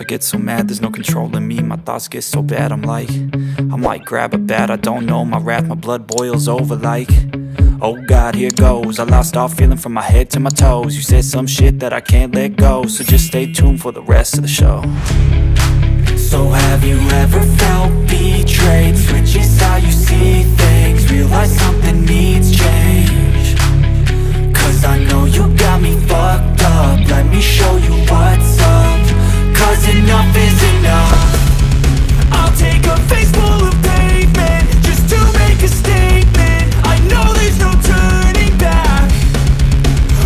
get so mad, there's no controlling me. My thoughts get so bad, I'm like, I might grab a bat, I don't know. My wrath, my blood boils over like, oh God, here goes. I lost all feeling from my head to my toes. You said some shit that I can't let go, so just stay tuned for the rest of the show. So have you ever felt betrayed? Switches how you see things, realize something needs change. Cause I know you got me fucked up, let me show you what's up. Cause enough is enough. I'll take a face full of pavement just to make a statement. I know there's no turning back.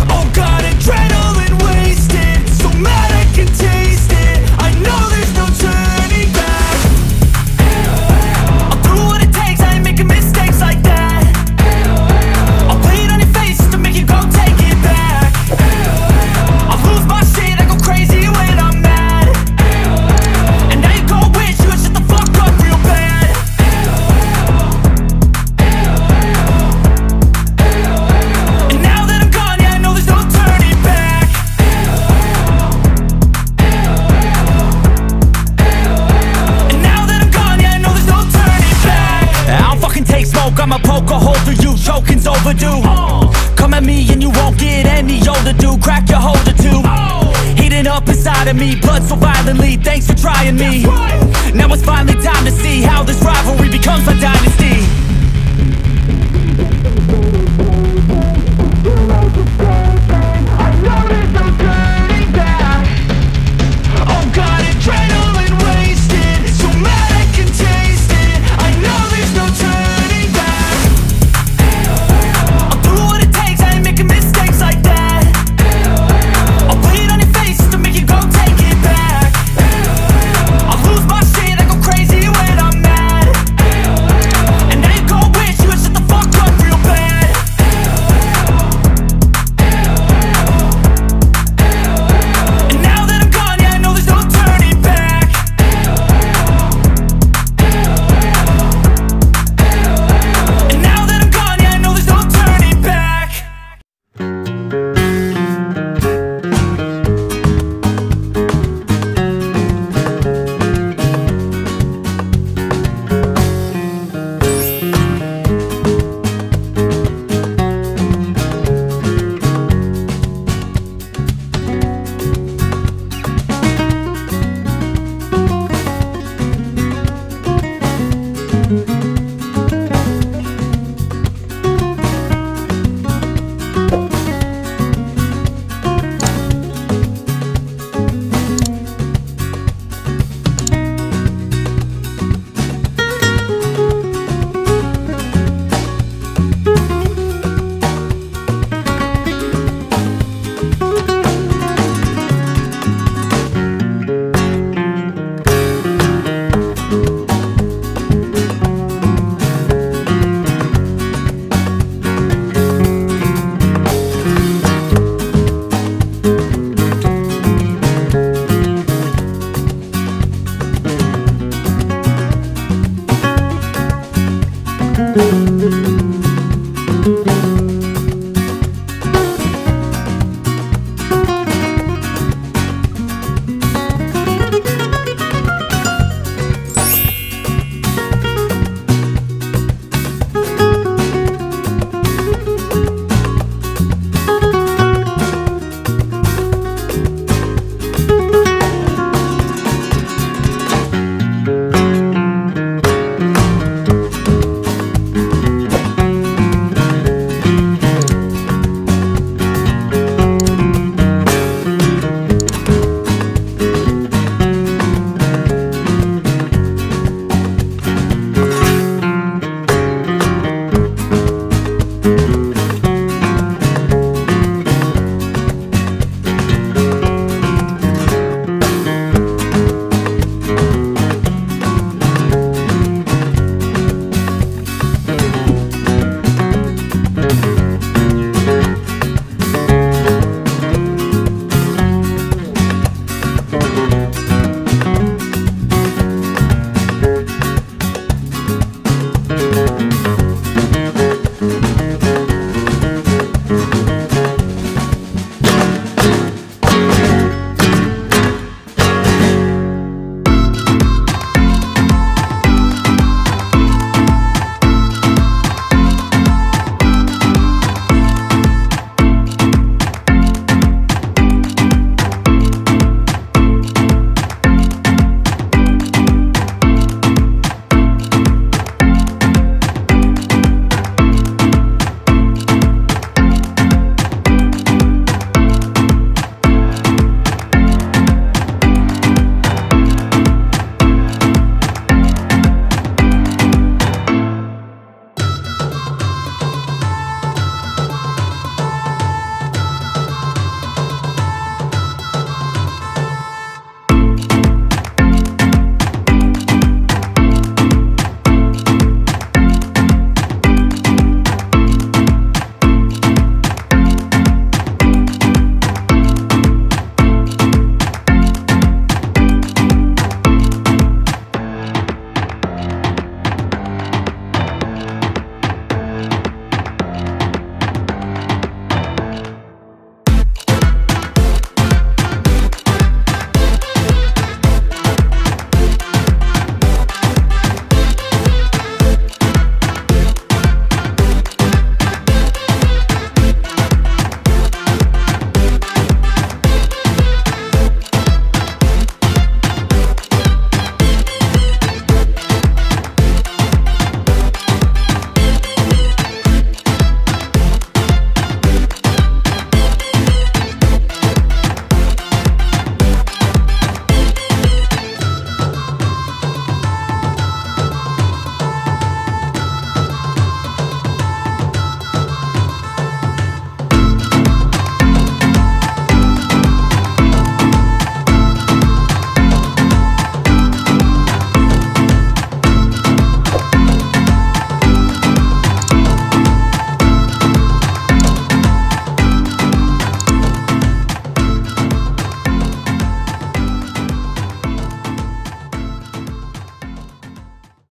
Oh God, adrenaline wasted, so mad I can taste it. I know there's no turning back. I'll do what it takes, I ain't making mistakes like that. I'll play it on your face to make you go take it back. I'll lose my shit, I go crazy when I'm mad. And now you go wish you would shut the fuck up real bad. And now that I'm gone, yeah, I know there's no turning back. And now that I'm gone, yeah, I know there's no turning back. I don't fucking take smoke, I'ma poke a hole through you, choking's overdue. Come at me and you won't get any older, dude. Crack your holder too. Heating up inside of me, blood so violently, thanks for trying me. Now it's finally time to see how this rivalry becomes a dynasty.